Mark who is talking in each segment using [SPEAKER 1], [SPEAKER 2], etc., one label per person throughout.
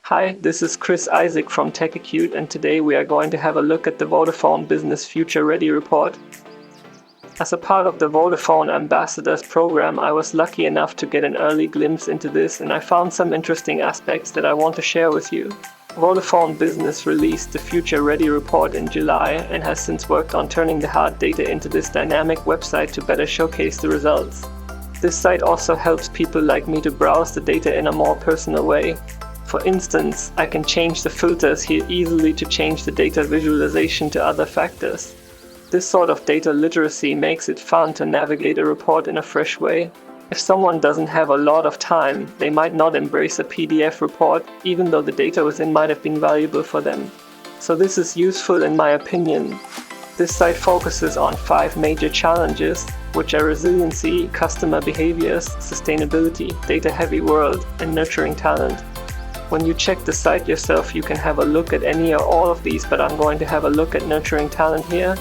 [SPEAKER 1] Hi, this is Isak from TechAcute, and today we are going to have a look at the Vodafone Business Future Ready report. As a part of the Vodafone Ambassadors program, I was lucky enough to get an early glimpse into this, and I found some interesting aspects that I want to share with you. Vodafone Business released the Future Ready report in July and has since worked on turning the hard data into this dynamic website to better showcase the results. This site also helps people like me to browse the data in a more personal way. For instance, I can change the filters here easily to change the data visualization to other factors. This sort of data literacy makes it fun to navigate a report in a fresh way. If someone doesn't have a lot of time, they might not embrace a PDF report, even though the data within might have been valuable for them. So this is useful in my opinion. This site focuses on 5 major challenges, which are resiliency, customer behaviors, sustainability, data-heavy world, and nurturing talent. When you check the site yourself, you can have a look at any or all of these, but I'm going to have a look at nurturing talent here,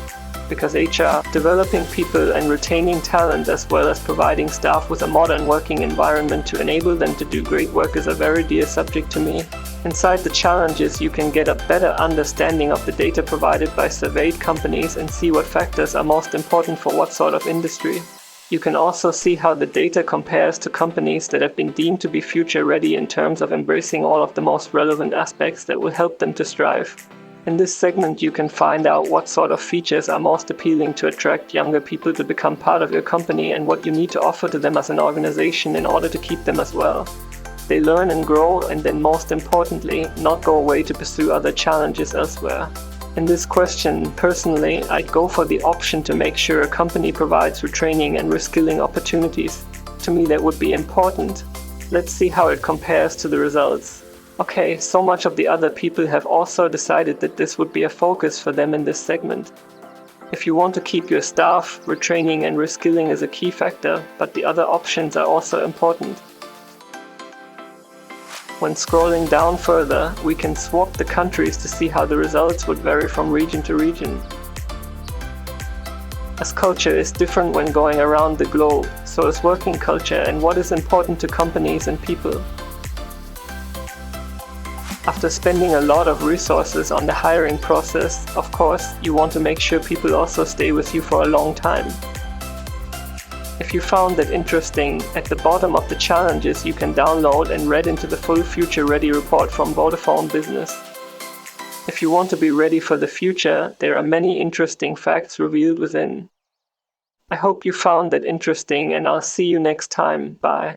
[SPEAKER 1] because HR, developing people and retaining talent as well as providing staff with a modern working environment to enable them to do great work is a very dear subject to me. Inside the challenges, you can get a better understanding of the data provided by surveyed companies and see what factors are most important for what sort of industry. You can also see how the data compares to companies that have been deemed to be future ready in terms of embracing all of the most relevant aspects that will help them to strive. In this segment, you can find out what sort of features are most appealing to attract younger people to become part of your company and what you need to offer to them as an organization in order to keep them as well. They learn and grow, and then most importantly, not go away to pursue other challenges elsewhere. In this question, personally, I'd go for the option to make sure a company provides retraining and reskilling opportunities. To me, that would be important. Let's see how it compares to the results. Okay, so much of the other people have also decided that this would be a focus for them in this segment. If you want to keep your staff, retraining and reskilling is a key factor, but the other options are also important. When scrolling down further, we can swap the countries to see how the results would vary from region to region. As culture is different when going around the globe, so is working culture and what is important to companies and people. After spending a lot of resources on the hiring process, of course, you want to make sure people also stay with you for a long time. If you found that interesting, at the bottom of the challenges you can download and read into the full Future Ready report from Vodafone Business. If you want to be ready for the future, there are many interesting facts revealed within. I hope you found that interesting, and I'll see you next time. Bye.